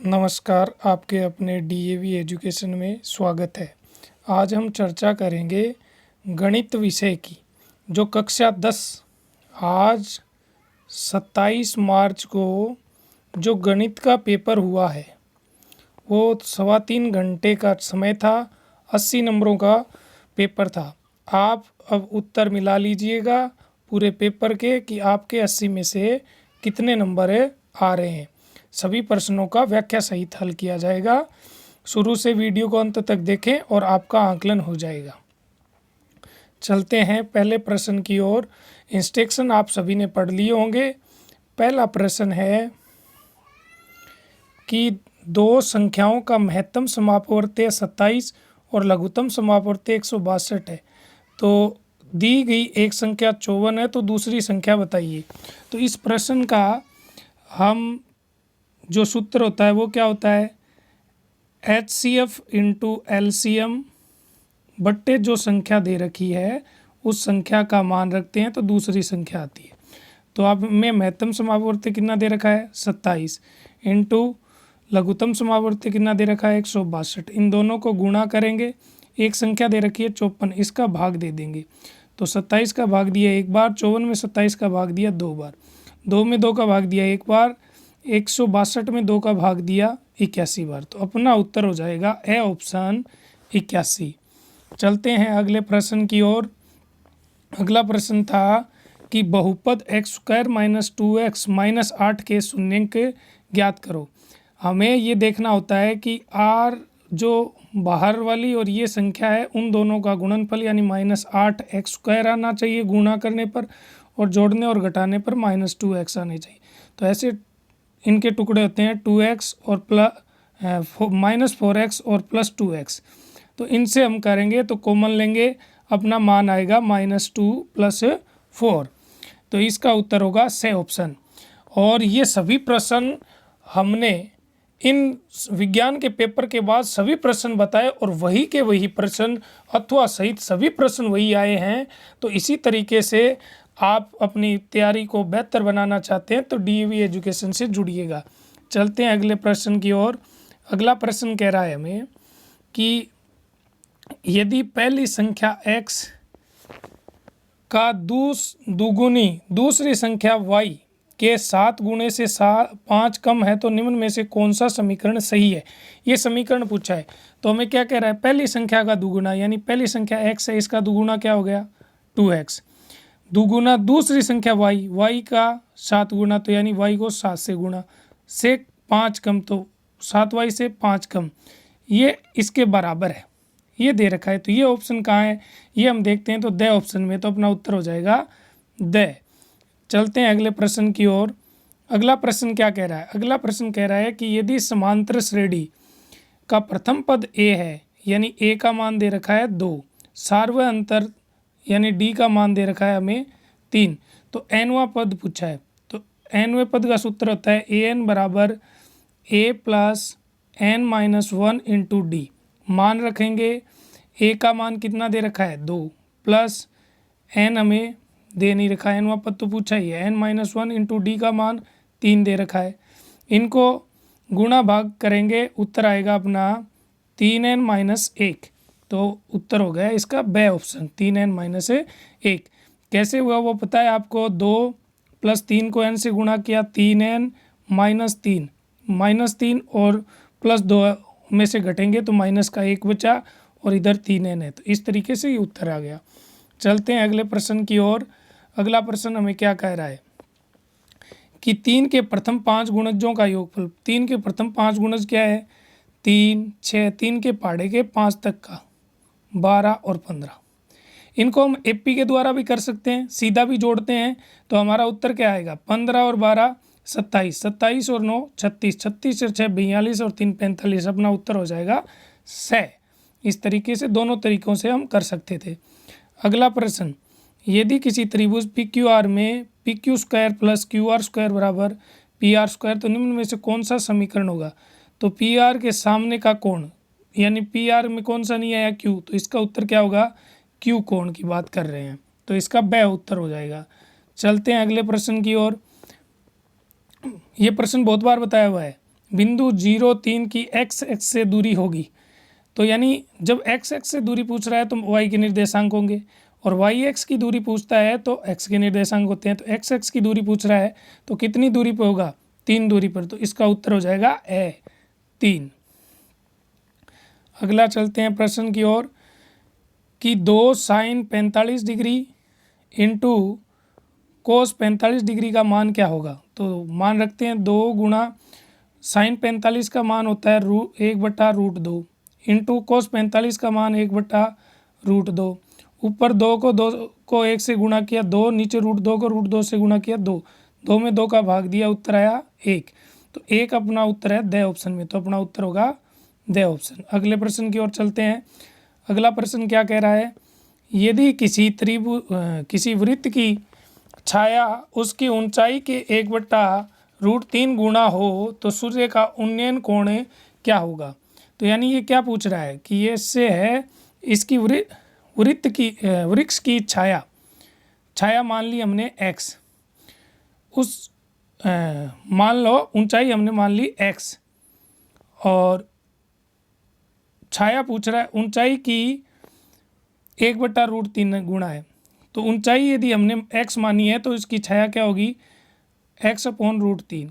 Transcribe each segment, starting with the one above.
नमस्कार, आपके अपने डीएवी एजुकेशन में स्वागत है। आज हम चर्चा करेंगे गणित विषय की, जो कक्षा 10 आज 27 मार्च को जो गणित का पेपर हुआ है वो 3.25 घंटे का समय था। 80 नंबरों का पेपर था। आप अब उत्तर मिला लीजिएगा पूरे पेपर के कि आपके 80 में से कितने नंबर आ रहे हैं। सभी प्रश्नों का व्याख्या सहित हल किया जाएगा। शुरू से वीडियो को अंत तक देखें और आपका आकलन हो जाएगा। चलते हैं पहले प्रश्न की ओर। इंस्ट्रक्शन आप सभी ने पढ़ लिए होंगे। पहला प्रश्न है कि दो संख्याओं का महत्तम समापवर्ती 27 और लघुत्तम समापवर्ती 162 है। तो दी गई एक संख्या 54 है, तो दूसरी संख्या बताइए। तो इस प्रश्न का हम जो सूत्र होता है वो क्या होता है, HCF इंटू LCM बट्टे जो संख्या दे रखी है उस संख्या का मान रखते हैं तो दूसरी संख्या आती है। तो आप में महत्तम समापवर्ती कितना दे रखा है 27 इंटू लघुत्तम समापवर्ती कितना दे रखा है 162। इन दोनों को गुणा करेंगे। एक संख्या दे रखी है 54, इसका भाग दे देंगे। तो 27 का भाग दिया एक बार, 54 में 27 का भाग दिया दो बार, 2 में 2 का भाग दिया एक बार, 162 में 2 का भाग दिया 81 बार। तो अपना उत्तर हो जाएगा ए ऑप्शन 81। चलते हैं अगले प्रश्न की ओर। अगला प्रश्न था कि बहुपद x² माइनस 2x माइनस 8 के शून्यंक ज्ञात करो। हमें ये देखना होता है कि r जो बाहर वाली और ये संख्या है उन दोनों का गुणनफल यानी -8 x² आना चाहिए गुणा करने पर, और जोड़ने और घटाने पर -2x आने चाहिए। तो ऐसे इनके टुकड़े होते हैं 2x और -4x और +2x। तो इनसे हम करेंगे तो कॉमन लेंगे, अपना मान आएगा -2 + 4। तो इसका उत्तर होगा से ऑप्शन। और ये सभी प्रश्न हमने इन विज्ञान के पेपर के बाद सभी प्रश्न बताए और वही के वही प्रश्न अथवा सहित सभी प्रश्न वही आए हैं। तो इसी तरीके से आप अपनी तैयारी को बेहतर बनाना चाहते हैं तो डीएवी एजुकेशन से जुड़िएगा। चलते हैं अगले प्रश्न की ओर। अगला प्रश्न कह रहा है हमें कि यदि पहली संख्या x का दुगुनी दूसरी संख्या y के 7 गुणे से 5 कम है तो निम्न में से कौन सा समीकरण सही है। ये समीकरण पूछा है। तो हमें क्या कह रहा है, पहली संख्या का दुगुना यानी पहली संख्या x है, इसका दुगुना क्या हो गया 2x, दुगुना दूसरी संख्या y का 7 गुना, तो यानी y को 7 से गुणा, से 5 कम तो 7y से 5 कम, ये इसके बराबर है, ये दे रखा है। तो ये ऑप्शन कहाँ है, ये हम देखते हैं। तो द ऑप्शन में, तो अपना उत्तर हो जाएगा द। चलते हैं अगले प्रश्न की ओर। अगला प्रश्न क्या कह रहा है, अगला प्रश्न कह रहा है कि यदि समांतर श्रेणी का प्रथम पद a है यानी a का मान दे रखा है 2, सार्वय अंतर यानी d का मान दे रखा है हमें 3, तो nवां पद पूछा है। तो nवें पद का सूत्र होता है an बराबर a + n-1 इंटू डी। मान रखेंगे, a का मान कितना दे रखा है 2 प्लस n हमें दे नहीं रखा है, nवां पद तो पूछा ही है, n-1 इंटू डी का मान 3 दे रखा है। इनको गुणा भाग करेंगे, उत्तर आएगा अपना 3n-1। तो उत्तर हो गया इसका ब ऑप्शन 3n-1। कैसे हुआ वो पता है आपको, 2 + 3 को n से गुणा किया 3n -3 और +2 में से घटेंगे तो माइनस का 1 बचा और इधर 3n है। तो इस तरीके से ये उत्तर आ गया। चलते हैं अगले प्रश्न की ओर। अगला प्रश्न हमें क्या कह रहा है कि 3 के प्रथम 5 गुणजों का योगफल। 3 के प्रथम 5 गुणज क्या है, 3, 6, 3 के पहाड़े के 5 तक का 12 और 15। इनको हम एपी के द्वारा भी कर सकते हैं, सीधा भी जोड़ते हैं। तो हमारा उत्तर क्या आएगा, 15 और 12 27, 27 और 9 36, 36 और 6 42 और 3 45। अपना उत्तर हो जाएगा से। इस तरीके से दोनों तरीक़ों से हम कर सकते थे। अगला प्रश्न, यदि किसी त्रिभुज PQR में PQ² + QR² बराबर PR² तो निम्न में से कौन सा समीकरण होगा। तो PR के सामने का कोण यानी PR में कौन सा नहीं आया Q, तो इसका उत्तर क्या होगा, Q कोण की बात कर रहे हैं, तो इसका ब उत्तर हो जाएगा। चलते हैं अगले प्रश्न की ओर। ये प्रश्न बहुत बार बताया हुआ है, बिंदु 0, 3 की x एक्स से दूरी होगी। तो यानी जब x एक्स से दूरी पूछ रहा है तो y के निर्देशांक होंगे, और y एक्स की दूरी पूछता है तो x के निर्देशांक होते हैं। तो x एक्स की दूरी पूछ रहा है तो कितनी दूरी पर होगा, 3 दूरी पर। तो इसका उत्तर हो जाएगा ए 3। अगला चलते हैं प्रश्न की ओर कि 2 sine 45 degree into cos 45 degree का मान क्या होगा। तो मान रखते हैं 2 गुणा साइन 45 का मान होता है 1/√2 इंटू कोस 45 का मान 1/√2। ऊपर 2 को 1 से गुणा किया 2, नीचे √2 को √2 से गुणा किया 2, 2 में 2 का भाग दिया, उत्तर आया 1। तो 1 अपना उत्तर है द ऑप्शन में। तो अपना उत्तर होगा द ऑप्शन। अगले प्रश्न की ओर चलते हैं। अगला प्रश्न क्या कह रहा है, यदि किसी वृत्त की छाया उसकी ऊंचाई के 1/√3 गुना हो तो सूर्य का उन्नयन कोण क्या होगा। तो यानी ये क्या पूछ रहा है कि ये इससे है इसकी वृक्ष की छाया मान ली हमने x, उस मान लो ऊंचाई हमने मान ली x, और छाया पूछ रहा है ऊंचाई की 1/√3 गुणा है। तो ऊंचाई यदि हमने x मानी है तो इसकी छाया क्या होगी, x/√3।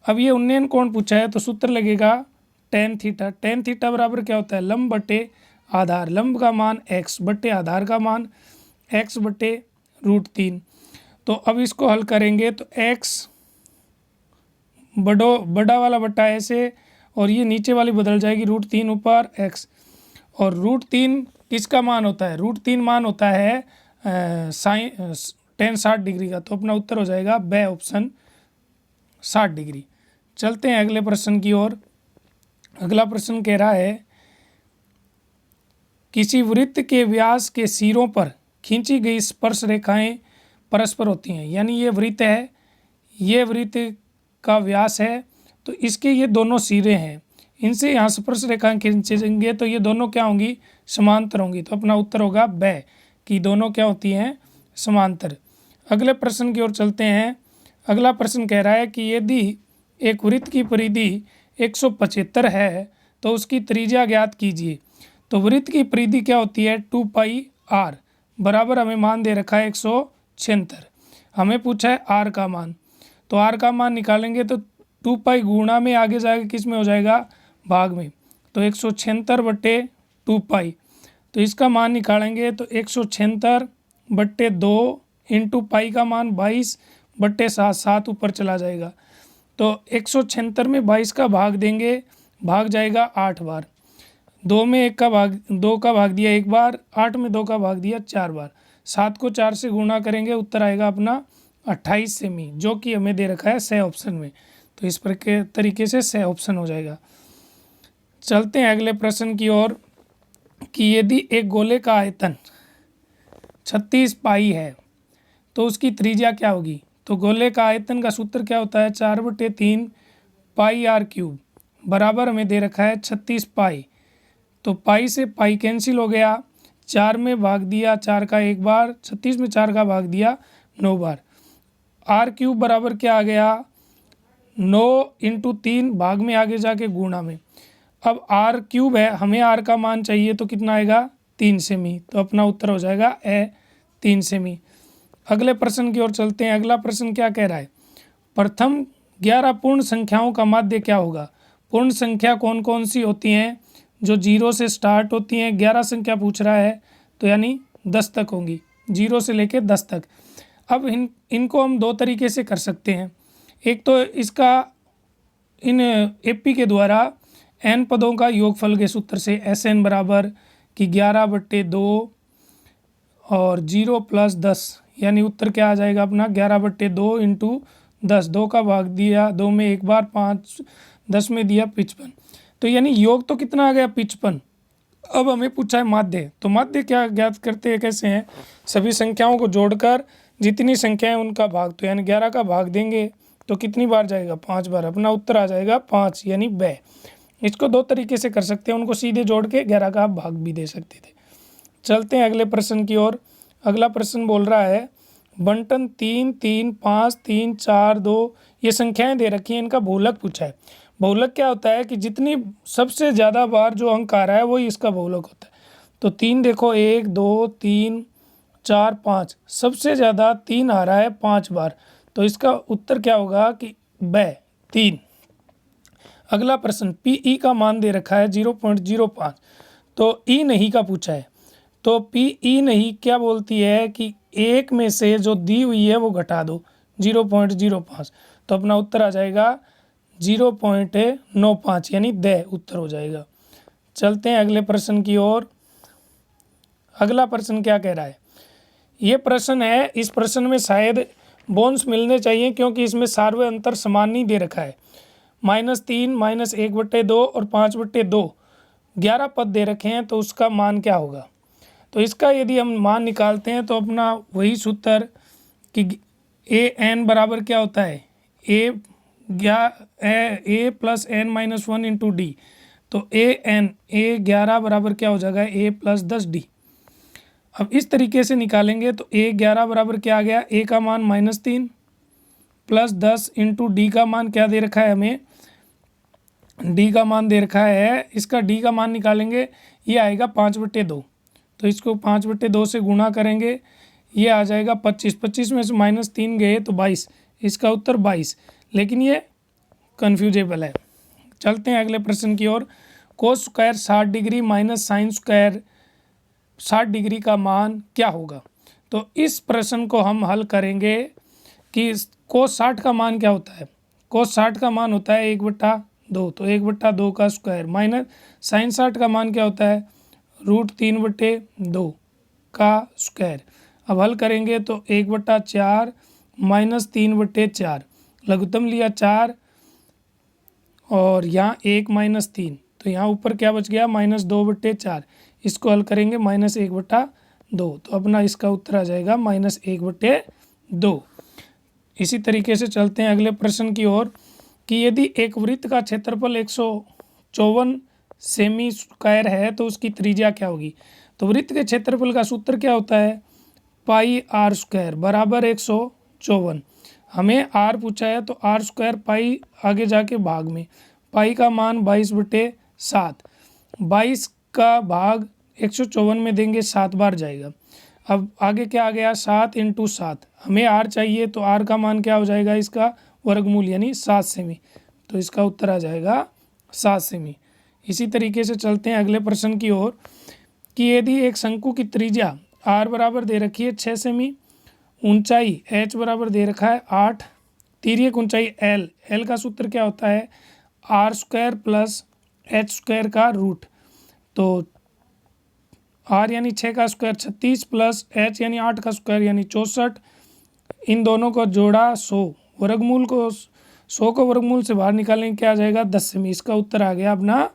अब ये उन्नयन कोण पूछा है तो सूत्र लगेगा tan थीटा। tan थीटा बराबर क्या होता है, लंब बटे आधार। लंब का मान x बटे आधार का मान x/√3। तो अब इसको हल करेंगे तो x बड़ा वाला बटा ऐसे, और ये नीचे वाली बदल जाएगी √3 ऊपर x, और √3 किसका मान होता है, √3 मान होता है साइन tan 60 डिग्री का। तो अपना उत्तर हो जाएगा ब ऑप्शन 60 डिग्री। चलते हैं अगले प्रश्न की ओर। अगला प्रश्न कह रहा है किसी वृत्त के व्यास के सिरों पर खींची गई स्पर्श रेखाएं परस्पर होती हैं। यानी ये वृत्त है, ये वृत्त का व्यास है, तो इसके ये दोनों सिरे हैं, इनसे यहाँ स्पर्श रेखाएं खींचेंगे तो ये दोनों क्या होंगी, समांतर होंगी। तो अपना उत्तर होगा ब कि दोनों क्या होती हैं, समांतर। अगले प्रश्न की ओर चलते हैं। अगला प्रश्न कह रहा है कि यदि एक वृत्त की परिधि 175 है तो उसकी त्रिज्या ज्ञात कीजिए। तो वृत्त की परिधि क्या होती है, 2πr बराबर हमें मान दे रखा है 176। हमें पूछा है r का मान, तो r का मान निकालेंगे तो 2π गुणा में आगे जाएगा किस में हो जाएगा, भाग में। तो 176/2π, तो इसका मान निकालेंगे तो 176/2 इंटू पाई का मान 22/7, 7 ऊपर चला जाएगा। तो 176 में 22 का भाग देंगे, भाग जाएगा 8 बार। 2 में 2 का भाग दिया 1 बार, 8 में 2 का भाग दिया 4 बार। 7 को 4 से गुणा करेंगे, उत्तर आएगा अपना 28 सेमी, जो कि हमें दे रखा है स ऑप्शन में। तो इस तरीके से स ऑप्शन हो जाएगा। चलते हैं अगले प्रश्न की ओर कि यदि एक गोले का आयतन 36 पाई है तो उसकी त्रिज्या क्या होगी। तो गोले का आयतन का सूत्र क्या होता है, 4/3 पाई r³ बराबर हमें दे रखा है 36 पाई। तो पाई से पाई कैंसिल हो गया, 4 में भाग दिया 4 का 1 बार, 36 में 4 का भाग दिया 9 बार। r³ बराबर क्या आ गया, 9 × 3 भाग में आगे जाके गुणा में। अब r³ है, हमें r का मान चाहिए तो कितना आएगा, 3 सेमी। तो अपना उत्तर हो जाएगा ए 3 सेमी। अगले प्रश्न की ओर चलते हैं। अगला प्रश्न क्या कह रहा है, प्रथम 11 पूर्ण संख्याओं का माध्य क्या होगा। पूर्ण संख्या कौन कौन सी होती हैं, जो 0 से स्टार्ट होती हैं। 11 संख्या पूछ रहा है तो यानी 10 तक होंगी, 0 से लेकर 10 तक। अब इनको हम 2 तरीके से कर सकते हैं। एक तो इसका इन एपी के द्वारा n पदों का योगफल के सूत्र से SN बराबर कि 11/2 और 0 + 10, यानी उत्तर क्या आ जाएगा अपना 11/2 इंटू 10, 2 का भाग दिया 2 में 1 बार, 5, 10 में दिया 55। तो यानी योग तो कितना आ गया 55। अब हमें पूछा है माध्य, तो माध्य क्या ज्ञात करते हैं, कैसे हैं, सभी संख्याओं को जोड़कर जितनी संख्याएं उनका भाग, तो यानी 11 का भाग देंगे तो कितनी बार जाएगा, 5 बार। अपना उत्तर आ जाएगा 5, यानी ब। इसको 2 तरीके से कर सकते हैं, उनको सीधे जोड़ के 11 का भाग भी दे सकते थे। चलते हैं अगले प्रश्न की ओर। अगला प्रश्न बोल रहा है बंटन 3, 3, 5, 3, 4, 2 ये संख्याएं दे रखी हैं, इनका बहुलक पूछा है। बहुलक क्या होता है कि जितनी सबसे ज़्यादा बार जो अंक आ रहा है वही इसका बहुलक होता है। तो 3 देखो, 1 2 3 4 5, सबसे ज़्यादा 3 आ रहा है 5 बार, तो इसका उत्तर क्या होगा कि ब 3। अगला प्रश्न, पी का मान दे रखा है 0.05, तो ई नहीं का पूछा है। तो पी नहीं क्या बोलती है कि एक में से जो दी हुई है वो घटा दो 0.05, तो अपना उत्तर आ जाएगा 0.95, यानी द उत्तर हो जाएगा। चलते हैं अगले प्रश्न की ओर। अगला प्रश्न क्या कह रहा है, ये प्रश्न है, इस प्रश्न में शायद बोन्स मिलने चाहिए क्योंकि इसमें सार्वय अंतर समान नहीं दे रखा है। -3, -1/2 और 5/2, 11 पद दे रखे हैं, तो उसका मान क्या होगा। तो इसका यदि हम मान निकालते हैं तो अपना वही सूत्र कि an बराबर क्या होता है, a + n-1 इंटू डी। तो a 11 बराबर क्या हो जाएगा, a + 10d। अब इस तरीके से निकालेंगे तो a 11 बराबर क्या आ गया, a का मान -3 + 10 इंटू डी का मान क्या दे रखा है हमें, d का मान दे रखा है, इसका d का मान निकालेंगे, ये आएगा 5/2। तो इसको 5/2 से गुणा करेंगे, ये आ जाएगा 25, 25 में से -3 गए तो 22, इसका उत्तर 22, लेकिन ये कन्फ्यूजेबल है। चलते हैं अगले प्रश्न की ओर। Cos square 60 degree minus sine square 60 degree का मान क्या होगा। तो इस प्रश्न को हम हल करेंगे कि कोस 60 का मान क्या होता है। कोस 60 का मान होता है 1/2, तो 1/2 का स्क्वायर, माइनस साइन 60 का मान क्या होता है, √3/2 का स्क्वायर। अब हल करेंगे तो 1/4 माइनस 3/4, लघुत्तम लिया 4 और यहाँ 1 - 3, तो यहाँ ऊपर क्या बच गया, -2/4। इसको हल करेंगे -1/2, तो अपना इसका उत्तर आ जाएगा -1/2। इसी तरीके से चलते हैं अगले प्रश्न की ओर कि यदि एक वृत्त का क्षेत्रफल 154 सेमी स्क्वायर है तो उसकी त्रिज्या क्या होगी। तो वृत्त के क्षेत्रफल का सूत्र क्या होता है, πr² बराबर 154। हमें r पूछा है तो r² पाई आगे जाके भाग में, पाई का मान 22/7, 22 का भाग 154 में देंगे 7 बार जाएगा। अब आगे क्या आ गया, 7 × 7, हमें r चाहिए तो r का मान क्या हो जाएगा, इसका वर्गमूल यानी 7 सेमी, तो इसका उत्तर आ जाएगा 7 सेमी। इसी तरीके से चलते हैं अगले प्रश्न की ओर कि यदि एक शंकु की त्रिज्या r बराबर दे रखी है 6 सेमी, ऊंचाई h बराबर दे रखा है 8, तिर्यक ऊंचाई l का सूत्र क्या होता है, r² + h² का रूट। तो r यानी 6 का स्क्वायर 36 प्लस h यानी 8 का स्क्वायर यानी 64, इन दोनों को जोड़ा 100, वर्गमूल को 100 को वर्गमूल से बाहर निकालेंगे क्या आ जाएगा, 10 सेमी। इसका उत्तर आ गया अपना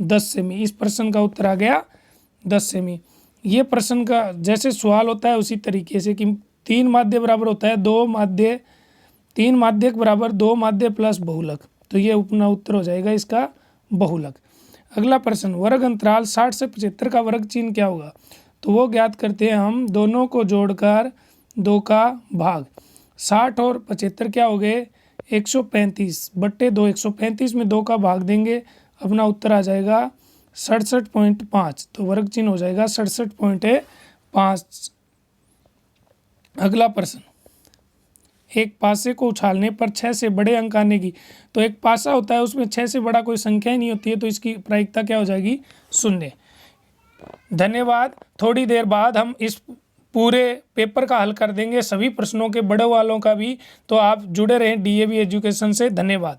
10 सेमी। इस प्रश्न का उत्तर आ गया 10 सेमी। ये प्रश्न का जैसे सवाल होता है उसी तरीके से कि 3 माध्य बराबर होता है 2 माध्य, 3 माध्यक बराबर 2 माध्य प्लस बहुलक, तो ये अपना उत्तर हो जाएगा इसका बहुलक। अगला प्रश्न, वर्ग अंतराल 60 से 75 का वर्ग चिन्ह क्या होगा। तो वो ज्ञात करते हैं हम, दोनों को जोड़कर 2 का भाग, 60 और 75 क्या हो गए 135/2, 135 में 2 का भाग देंगे, अपना उत्तर आ जाएगा 67.5, तो वर्ग चिन्ह हो जाएगा 67.5। अगला प्रश्न, एक पासे को उछालने पर 6 से बड़े अंक आने की, तो एक पासा होता है उसमें 6 से बड़ा कोई संख्या ही नहीं होती है, तो इसकी प्रायिकता क्या हो जाएगी, 0। धन्यवाद। थोड़ी देर बाद हम इस पूरे पेपर का हल कर देंगे, सभी प्रश्नों के बड़े वालों का भी, तो आप जुड़े रहें DAV एजुकेशन से। धन्यवाद।